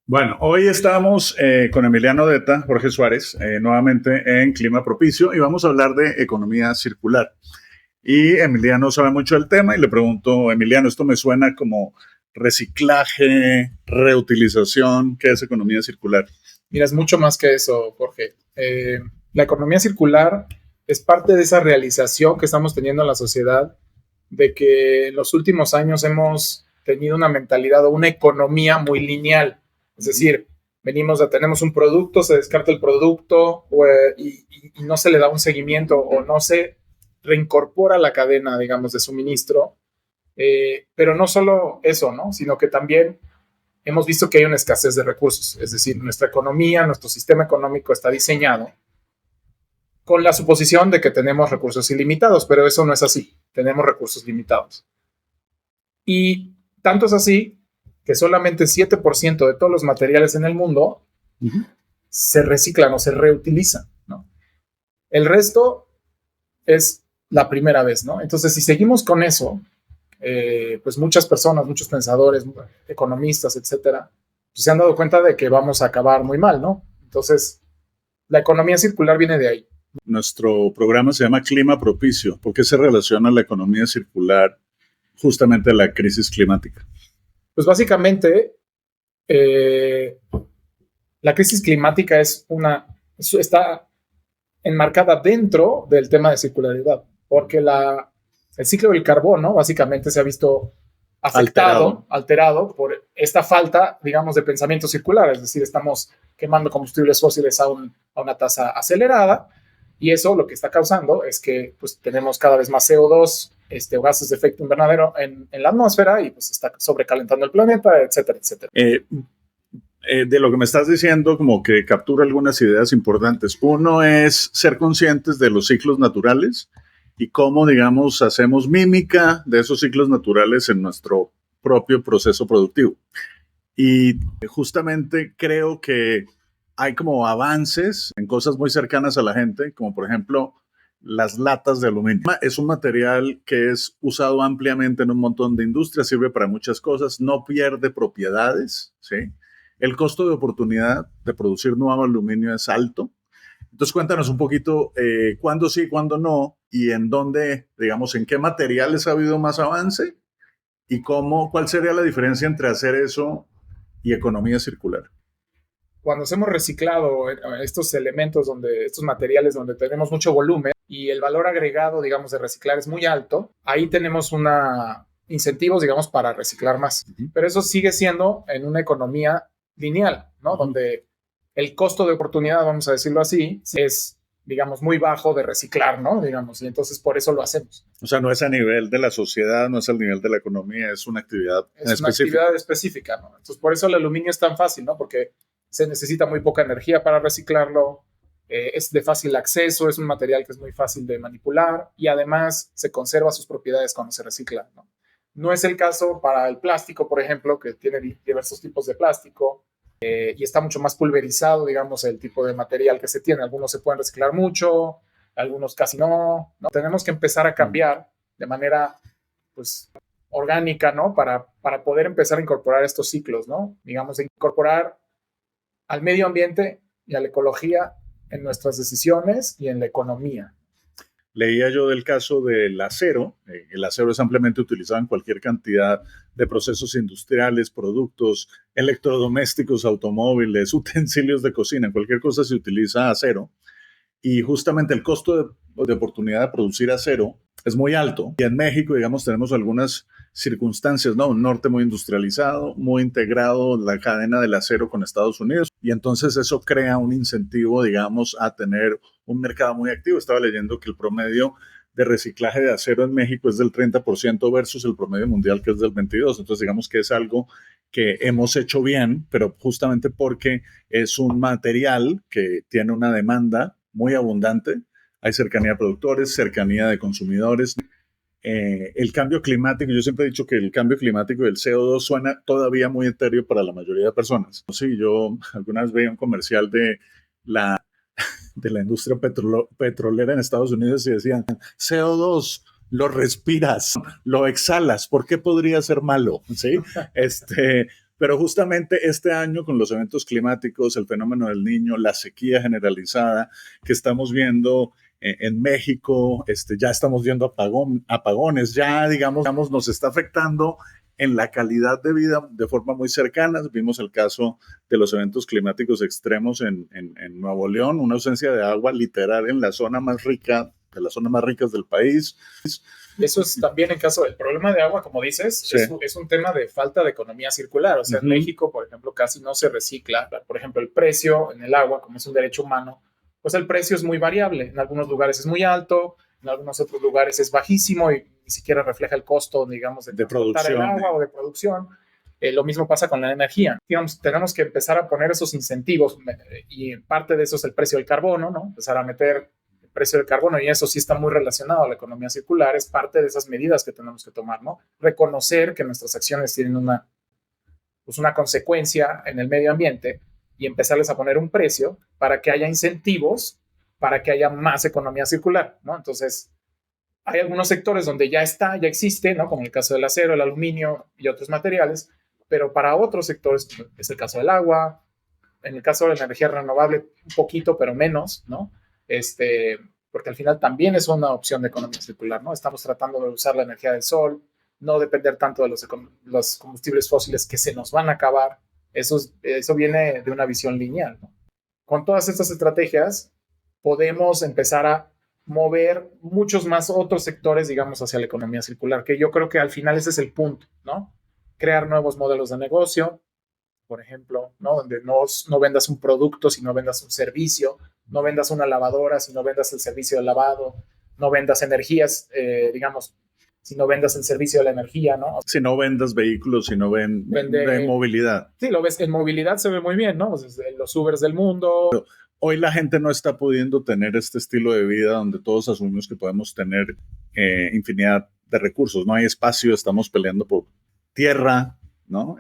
Bueno, hoy estamos con Emiliano Detta, Jorge Suárez, nuevamente en Clima Propicio y vamos a hablar de economía circular. Y Emiliano sabe mucho del tema y le pregunto, Emiliano, esto me suena como reciclaje, reutilización, ¿qué es economía circular? Mira, es mucho más que eso, Jorge. La economía circular es parte de esa realización que estamos teniendo en la sociedad de que en los últimos años hemos tenido una mentalidad o una economía muy lineal. Es decir, tenemos un producto, se descarta el producto y no se le da un seguimiento o no se reincorpora la cadena, digamos, de suministro. Pero no solo eso, ¿no? Sino que también hemos visto que hay una escasez de recursos. Es decir, nuestra economía, nuestro sistema económico está diseñado con la suposición de que tenemos recursos ilimitados, pero eso no es así. Tenemos recursos limitados. Y tanto es así que solamente 7% de todos los materiales en el mundo se reciclan o se reutilizan, ¿no? El resto es la primera vez, ¿no? Entonces, si seguimos con eso, pues muchas personas, muchos pensadores, economistas, etcétera, pues se han dado cuenta de que vamos a acabar muy mal, ¿no? Entonces, la economía circular viene de ahí. Nuestro programa se llama Clima Propicio. ¿Por qué se relaciona la economía circular justamente a la crisis climática? Pues básicamente, la crisis climática está enmarcada dentro del tema de circularidad, porque el ciclo del carbono básicamente se ha visto alterado por esta falta, digamos, de pensamiento circular, es decir, estamos quemando combustibles fósiles a una tasa acelerada y eso lo que está causando es que pues, tenemos cada vez más CO2, o gases de efecto invernadero en la atmósfera y pues está sobrecalentando el planeta, etcétera, etcétera. De lo que me estás diciendo, como que captura algunas ideas importantes. Uno es ser conscientes de los ciclos naturales y cómo, digamos, hacemos mímica de esos ciclos naturales en nuestro propio proceso productivo. Y justamente creo que hay como avances en cosas muy cercanas a la gente, como por ejemplo las latas de aluminio. Es un material que es usado ampliamente en un montón de industrias, sirve para muchas cosas, no pierde propiedades, ¿sí? El costo de oportunidad de producir nuevo aluminio es alto. Entonces cuéntanos un poquito cuándo sí, cuándo no, y en dónde, digamos, en qué materiales ha habido más avance y cuál sería la diferencia entre hacer eso y economía circular. Cuando hacemos reciclado estos elementos, estos materiales donde tenemos mucho volumen y el valor agregado, digamos, de reciclar es muy alto, ahí tenemos incentivos, digamos, para reciclar más. Pero eso sigue siendo en una economía lineal, ¿no? Donde el costo de oportunidad, vamos a decirlo así, es, digamos, muy bajo de reciclar, ¿no? Digamos, y entonces por eso lo hacemos. O sea, no es a nivel de la sociedad, no es al nivel de la economía, es una actividad específica. Es una actividad específica, ¿no? Entonces por eso el aluminio es tan fácil, ¿no? Porque se necesita muy poca energía para reciclarlo, es de fácil acceso, es un material que es muy fácil de manipular y además se conserva sus propiedades cuando se recicla, ¿no? No es el caso para el plástico, por ejemplo, que tiene diversos tipos de plástico y está mucho más pulverizado, digamos, el tipo de material que se tiene. Algunos se pueden reciclar mucho, algunos casi no, ¿no? Tenemos que empezar a cambiar de manera, pues, orgánica, ¿no? Para poder empezar a incorporar estos ciclos, ¿no? Digamos, incorporar al medio ambiente y a la ecología en nuestras decisiones y en la economía. Leía yo del caso del acero. El acero es ampliamente utilizado en cualquier cantidad de procesos industriales, productos, electrodomésticos, automóviles, utensilios de cocina, en cualquier cosa se utiliza acero. Y justamente el costo de oportunidad de producir acero es muy alto. Y en México, digamos, tenemos algunas circunstancias, ¿no? Un norte muy industrializado, muy integrado la cadena del acero con Estados Unidos. Y entonces eso crea un incentivo, digamos, a tener un mercado muy activo. Estaba leyendo que el promedio de reciclaje de acero en México es del 30% versus el promedio mundial que es del 22%. Entonces, digamos que es algo que hemos hecho bien, pero justamente porque es un material que tiene una demanda muy abundante. Hay cercanía de productores, cercanía de consumidores. El cambio climático, yo siempre he dicho que el cambio climático y el CO2 suena todavía muy etéreo para la mayoría de personas. Sí, yo alguna vez veía un comercial de la industria petrolera en Estados Unidos y decían, CO2, lo respiras, lo exhalas, ¿por qué podría ser malo? ¿Sí? Pero justamente este año con los eventos climáticos, el fenómeno del Niño, la sequía generalizada que estamos viendo en México, ya estamos viendo apagones, ya digamos, nos está afectando en la calidad de vida de forma muy cercana. Vimos el caso de los eventos climáticos extremos en Nuevo León, una ausencia de agua literal en la zona más rica, de las zonas más ricas del país. Y eso es también en caso del problema de agua, como dices, Sí. es un tema de falta de economía circular. O sea, en México, por ejemplo, casi no se recicla. Por ejemplo, el precio en el agua, como es un derecho humano, pues el precio es muy variable. En algunos lugares es muy alto, en algunos otros lugares es bajísimo y ni siquiera refleja el costo, digamos, de producción el agua o de producción. Lo mismo pasa con la energía. Digamos, tenemos que empezar a poner esos incentivos y en parte de eso es el precio del carbono, ¿no? Empezar a meter el precio del carbono y eso sí está muy relacionado a la economía circular, es parte de esas medidas que tenemos que tomar, ¿no? Reconocer que nuestras acciones tienen una consecuencia en el medio ambiente y empezarles a poner un precio para que haya incentivos, para que haya más economía circular, ¿no? Entonces, hay algunos sectores donde ya existe, ¿no? Como el caso del acero, el aluminio y otros materiales, pero para otros sectores, es el caso del agua, en el caso de la energía renovable, un poquito, pero menos, ¿no? Porque al final también es una opción de economía circular, ¿no? Estamos tratando de usar la energía del sol, no depender tanto de los combustibles fósiles que se nos van a acabar. Eso viene de una visión lineal, ¿no? Con todas estas estrategias podemos empezar a mover muchos más otros sectores, digamos, hacia la economía circular, que yo creo que al final ese es el punto, ¿no? Crear nuevos modelos de negocio, por ejemplo, ¿no? Donde no vendas un producto, sino vendas un servicio, no vendas una lavadora, sino vendas el servicio de lavado, no vendas energías, digamos, si no vendas el servicio de la energía, ¿no? Si no vendas vehículos, si no vende movilidad. Sí, lo ves, en movilidad se ve muy bien, ¿no? Pues los Ubers del mundo. Pero hoy la gente no está pudiendo tener este estilo de vida donde todos asumimos que podemos tener infinidad de recursos. No hay espacio, estamos peleando por tierra, ¿no?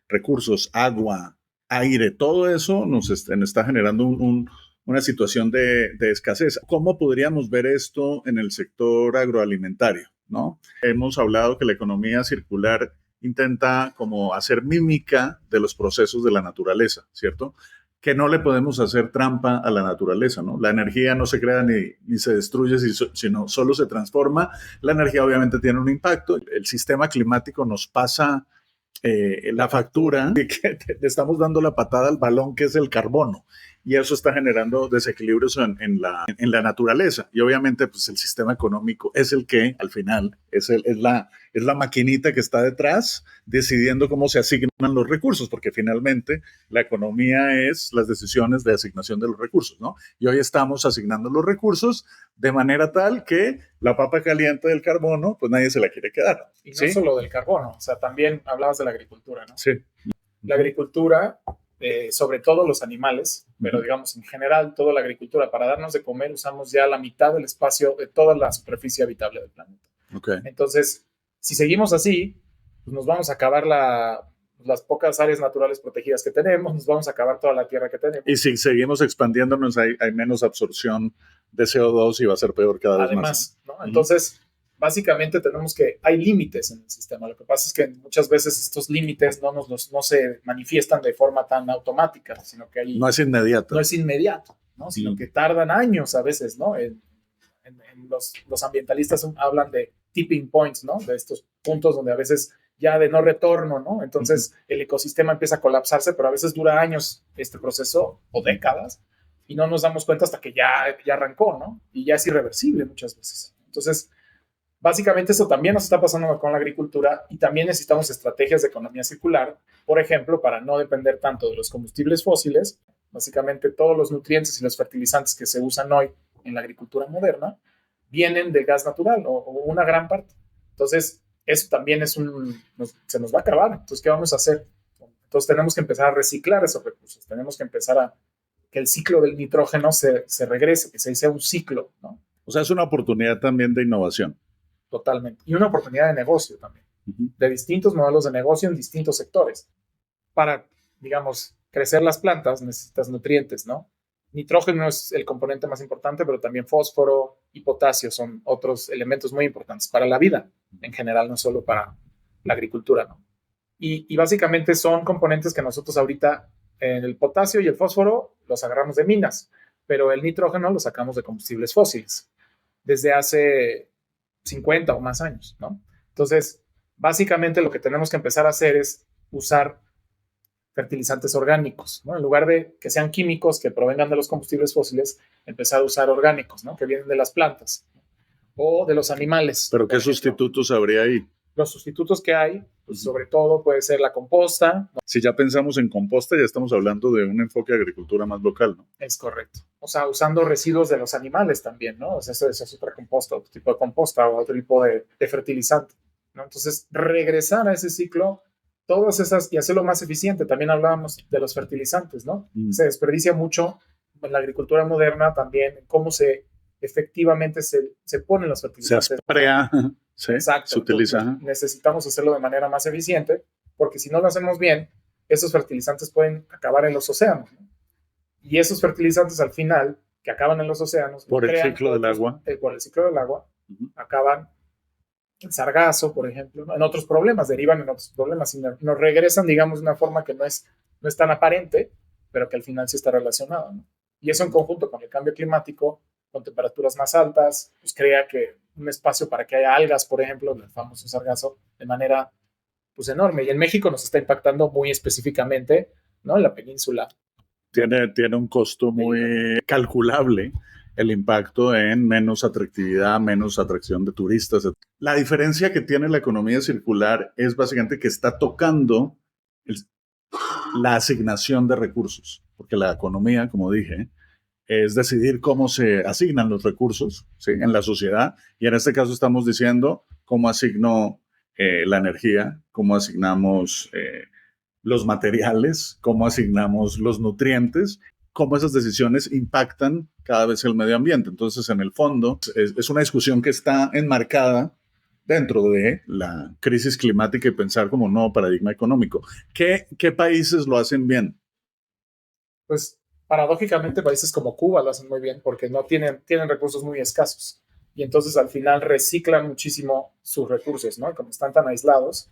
Recursos, agua, aire, todo eso nos está generando una situación de escasez. ¿Cómo podríamos ver esto en el sector agroalimentario? ¿No? Hemos hablado que la economía circular intenta como hacer mímica de los procesos de la naturaleza, ¿cierto? Que no le podemos hacer trampa a la naturaleza, ¿no? La energía no se crea ni se destruye, sino solo se transforma. La energía obviamente tiene un impacto. El sistema climático nos pasa la factura de que le estamos dando la patada al balón que es el carbono y eso está generando desequilibrios en la naturaleza y obviamente pues el sistema económico es el que al final es la maquinita que está detrás decidiendo cómo se asignan los recursos, porque finalmente la economía es las decisiones de asignación de los recursos, ¿no? Y hoy estamos asignando los recursos de manera tal que la papa caliente del carbono, pues nadie se la quiere quedar. Y no ¿sí? Solo del carbono, o sea, también hablabas de la agricultura, ¿no? Sí. La agricultura, sobre todo los animales, pero digamos en general toda la agricultura, para darnos de comer usamos ya la mitad del espacio de toda la superficie habitable del planeta. Okay. Entonces, si seguimos así, pues nos vamos a acabar las pocas áreas naturales protegidas que tenemos, nos vamos a acabar toda la tierra que tenemos. Y si seguimos expandiéndonos, hay menos absorción de CO2 y va a ser peor cada vez más. ¿No? Entonces, básicamente hay límites en el sistema. Lo que pasa es que muchas veces estos límites no se manifiestan de forma tan automática, sino que no es inmediato. No es inmediato, ¿no? Sino que tardan años a veces, ¿no? Los ambientalistas hablan de tipping points, ¿no? De estos puntos donde a veces ya de no retorno, ¿no? Entonces el ecosistema empieza a colapsarse, pero a veces dura años este proceso o décadas y no nos damos cuenta hasta que ya arrancó, ¿no? Y ya es irreversible muchas veces. Entonces, básicamente eso también nos está pasando con la agricultura y también necesitamos estrategias de economía circular, por ejemplo, para no depender tanto de los combustibles fósiles. Básicamente todos los nutrientes y los fertilizantes que se usan hoy en la agricultura moderna vienen del gas natural o una gran parte. Entonces, eso también se nos va a acabar. Entonces, ¿qué vamos a hacer? Entonces, tenemos que empezar a reciclar esos recursos. Tenemos que empezar que el ciclo del nitrógeno se regrese, que se sea un ciclo, ¿no? O sea, es una oportunidad también de innovación. Totalmente. Y una oportunidad de negocio también. De distintos modelos de negocio en distintos sectores. Para, digamos, crecer las plantas necesitas nutrientes, ¿no? Nitrógeno es el componente más importante, pero también fósforo y potasio son otros elementos muy importantes para la vida en general, no solo para la agricultura, ¿no? Y básicamente son componentes que nosotros ahorita, el potasio y el fósforo, los agarramos de minas, pero el nitrógeno lo sacamos de combustibles fósiles desde hace 50 o más años, ¿no? Entonces, básicamente lo que tenemos que empezar a hacer es usar fertilizantes orgánicos, ¿no? En lugar de que sean químicos que provengan de los combustibles fósiles, empezar a usar orgánicos, ¿no? Que vienen de las plantas o de los animales. ¿Pero qué sustitutos habría ahí? Los sustitutos que hay, pues sobre todo puede ser la composta. Si ya pensamos en composta, ya estamos hablando de un enfoque de agricultura más local, ¿no? Es correcto. O sea, usando residuos de los animales también, ¿no? O sea, eso es otra composta, otro tipo de composta o otro tipo de fertilizante, ¿no? Entonces, regresar a ese ciclo, todas esas, y hacerlo más eficiente. También hablábamos de los fertilizantes, ¿no? Se desperdicia mucho en la agricultura moderna también, cómo efectivamente se ponen los fertilizantes. Se sprea. Sí, exacto. Se utiliza. Entonces, necesitamos hacerlo de manera más eficiente, porque si no lo hacemos bien, esos fertilizantes pueden acabar en los océanos, ¿no? Y esos fertilizantes al final, que acaban en los océanos, por el ciclo del agua, acaban en sargazo, por ejemplo, ¿no? En otros problemas, derivan en otros problemas y nos regresan, digamos, de una forma que no es tan aparente, pero que al final sí está relacionada, ¿no? Y eso en conjunto con el cambio climático, con temperaturas más altas, pues crea que un espacio para que haya algas, por ejemplo, el famoso sargazo, de manera pues enorme. Y en México nos está impactando muy específicamente, ¿no? En la península. Tiene un costo muy calculable el impacto en menos atractividad, menos atracción de turistas. La diferencia que tiene la economía circular es básicamente que está tocando la asignación de recursos, porque la economía, como dije, es decidir cómo se asignan los recursos, ¿sí?, en la sociedad, y en este caso estamos diciendo cómo asigno la energía, cómo asignamos los materiales, cómo asignamos los nutrientes, cómo esas decisiones impactan cada vez el medio ambiente. Entonces, en el fondo, es una discusión que está enmarcada dentro de la crisis climática y pensar como un nuevo paradigma económico. ¿Qué países lo hacen bien? Pues paradójicamente países como Cuba lo hacen muy bien porque no tienen recursos muy escasos y entonces al final reciclan muchísimo sus recursos, ¿no? Como están tan aislados,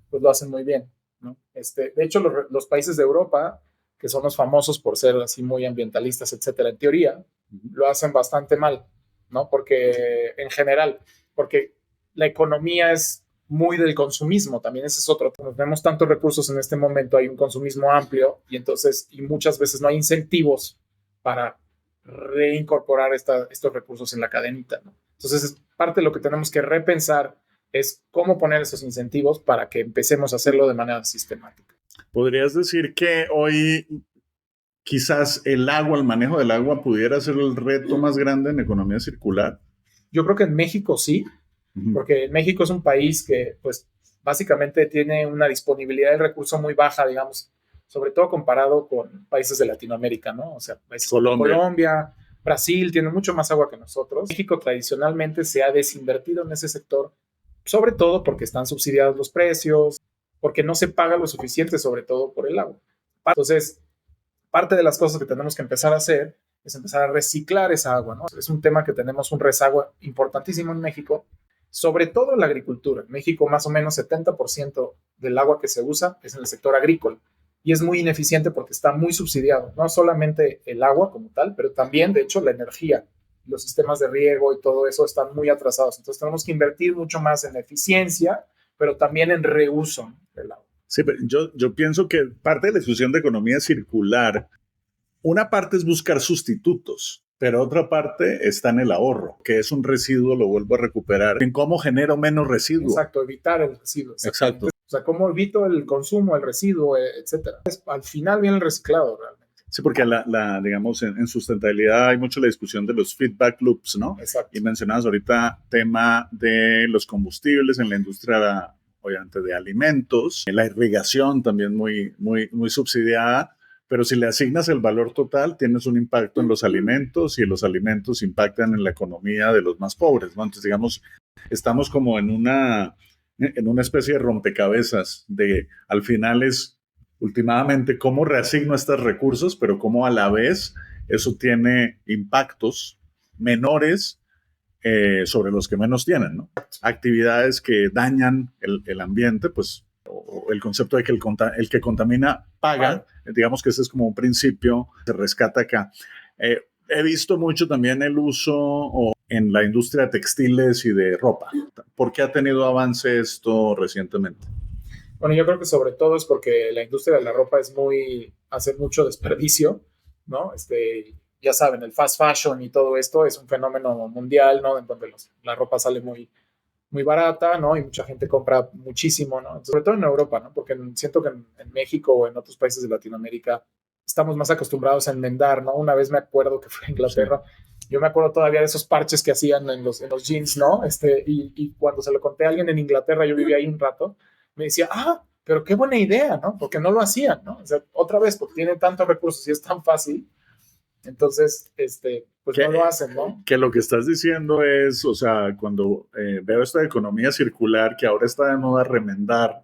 pues lo hacen muy bien, ¿no? De hecho, los países de Europa, que son los famosos por ser así muy ambientalistas, etcétera, en teoría, lo hacen bastante mal, ¿no? Porque en general, porque la economía es muy del consumismo, también ese es otro. Nos vemos tantos recursos en este momento, hay un consumismo amplio y entonces, y muchas veces no hay incentivos para reincorporar estos recursos en la cadenita, ¿no? Entonces, parte de lo que tenemos que repensar es cómo poner esos incentivos para que empecemos a hacerlo de manera sistemática. ¿Podrías decir que hoy quizás el manejo del agua pudiera ser el reto más grande en economía circular? Yo creo que en México sí, porque México es un país que, pues, básicamente tiene una disponibilidad del recurso muy baja, digamos, sobre todo comparado con países de Latinoamérica, ¿no? O sea, países como Colombia, Brasil, tienen mucho más agua que nosotros. México tradicionalmente se ha desinvertido en ese sector, sobre todo porque están subsidiados los precios, porque no se paga lo suficiente, sobre todo por el agua. Entonces, parte de las cosas que tenemos que empezar a hacer es empezar a reciclar esa agua, ¿no? Es un tema que tenemos un rezago importantísimo en México, sobre todo en la agricultura. En México, más o menos 70% del agua que se usa es en el sector agrícola y es muy ineficiente porque está muy subsidiado, no solamente el agua como tal, pero también, de hecho, la energía, los sistemas de riego y todo eso están muy atrasados. Entonces, tenemos que invertir mucho más en eficiencia, pero también en reuso del agua. Sí, pero yo pienso que parte de la discusión de economía circular, una parte es buscar sustitutos, pero otra parte está en el ahorro, que es un residuo, lo vuelvo a recuperar. En cómo genero menos residuo. Exacto, evitar el residuo. Exacto. O sea, cómo evito el consumo, el residuo, etcétera. Al final viene el reciclado realmente. Sí, porque digamos, en sustentabilidad hay mucho la discusión de los feedback loops, ¿no? Exacto. Y mencionabas ahorita tema de los combustibles en la industria, obviamente, de alimentos, la irrigación también muy, muy, muy subsidiada. Pero si le asignas el valor total, tienes un impacto en los alimentos y los alimentos impactan en la economía de los más pobres, ¿no? Entonces, digamos, estamos como en una especie de rompecabezas de, al final es, últimamente, cómo reasigno estos recursos, pero cómo a la vez eso tiene impactos menores sobre los que menos tienen, ¿no? Actividades que dañan el ambiente, pues o el concepto de que el que contamina paga, digamos que ese es como un principio que se rescata acá. He visto mucho también el uso en la industria de textiles y de ropa. ¿Por qué ha tenido avance esto recientemente? Bueno, yo creo que sobre todo es porque la industria de la ropa hace mucho desperdicio, ¿no? Ya saben, el fast fashion y todo esto es un fenómeno mundial, ¿no? En donde la ropa sale muy barata, ¿no? Y mucha gente compra muchísimo, ¿no? Sobre todo en Europa, ¿no? Porque siento que en México o en otros países de Latinoamérica estamos más acostumbrados a enmendar, ¿no? Una vez me acuerdo que fue a Inglaterra, yo me acuerdo todavía de esos parches que hacían en los jeans, ¿no? Y cuando se lo conté a alguien en Inglaterra, yo vivía ahí un rato, me decía, pero qué buena idea, ¿no? Porque no lo hacían, ¿no? O sea, otra vez, porque tienen tantos recursos y es tan fácil, entonces, pues no lo hacen, ¿no? Que lo que estás diciendo es, o sea, cuando veo esta economía circular que ahora está de moda remendar,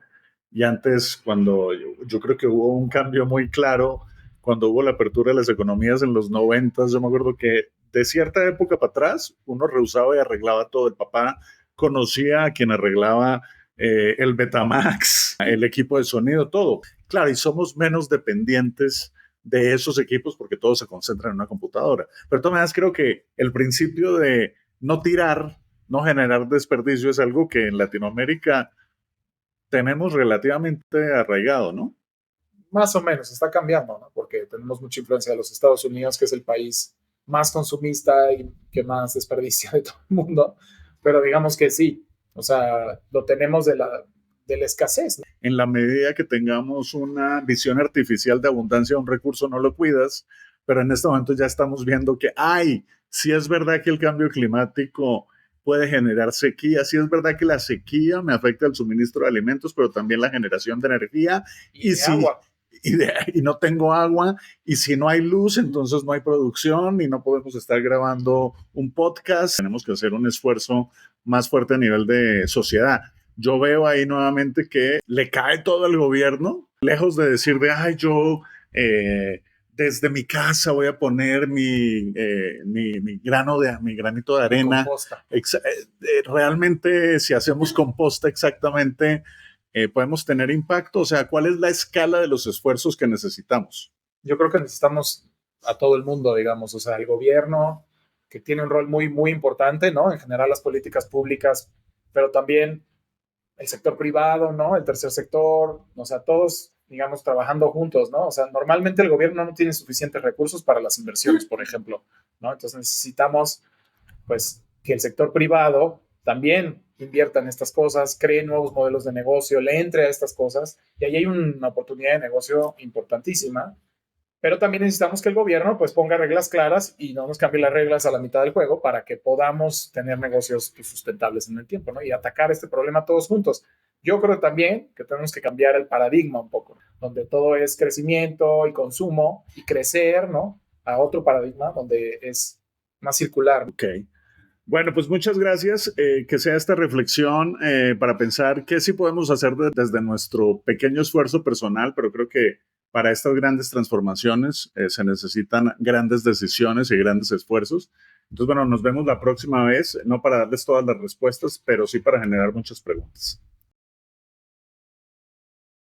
y antes cuando yo creo que hubo un cambio muy claro, cuando hubo la apertura de las economías en los 90, yo me acuerdo que de cierta época para atrás, uno reusaba y arreglaba todo. El papá conocía a quien arreglaba el Betamax, el equipo de sonido, todo. Claro, y somos menos dependientes de esos equipos porque todo se concentra en una computadora. Pero de todas maneras creo que el principio de no tirar, no generar desperdicio es algo que en Latinoamérica tenemos relativamente arraigado, ¿no? Más o menos, está cambiando, ¿no? Porque tenemos mucha influencia de los Estados Unidos, que es el país más consumista y que más desperdicia de todo el mundo. Pero digamos que sí, o sea, lo tenemos de la escasez, ¿no? En la medida que tengamos una visión artificial de abundancia de un recurso, no lo cuidas, pero en este momento ya estamos viendo que, sí es verdad que el cambio climático puede generar sequía, sí es verdad que la sequía me afecta el suministro de alimentos, pero también la generación de energía y de agua. Y no tengo agua, y si no hay luz, entonces no hay producción y no podemos estar grabando un podcast. Tenemos que hacer un esfuerzo más fuerte a nivel de sociedad. Yo veo ahí nuevamente que le cae todo al gobierno, lejos de decir yo desde mi casa voy a poner mi granito de arena. Realmente, si hacemos composta exactamente, podemos tener impacto. O sea, ¿cuál es la escala de los esfuerzos que necesitamos? Yo creo que necesitamos a todo el mundo, digamos, o sea, el gobierno, que tiene un rol muy importante, ¿no? En general, las políticas públicas, pero también el sector privado, ¿no? El tercer sector, o sea, todos, digamos, trabajando juntos, ¿no? O sea, normalmente el gobierno no tiene suficientes recursos para las inversiones, por ejemplo, ¿no? Entonces necesitamos, pues, que el sector privado también invierta en estas cosas, cree nuevos modelos de negocio, le entre a estas cosas, y ahí hay una oportunidad de negocio importantísima. Pero también necesitamos que el gobierno pues ponga reglas claras y no nos cambie las reglas a la mitad del juego para que podamos tener negocios sustentables en el tiempo, ¿no? Y atacar este problema todos juntos. Yo creo también que tenemos que cambiar el paradigma un poco, donde todo es crecimiento y consumo y crecer, ¿no? A otro paradigma donde es más circular. Ok. Bueno, pues muchas gracias. Que sea esta reflexión para pensar qué sí podemos hacer desde nuestro pequeño esfuerzo personal, pero creo que para estas grandes transformaciones se necesitan grandes decisiones y grandes esfuerzos. Entonces, bueno, nos vemos la próxima vez, no para darles todas las respuestas, pero sí para generar muchas preguntas.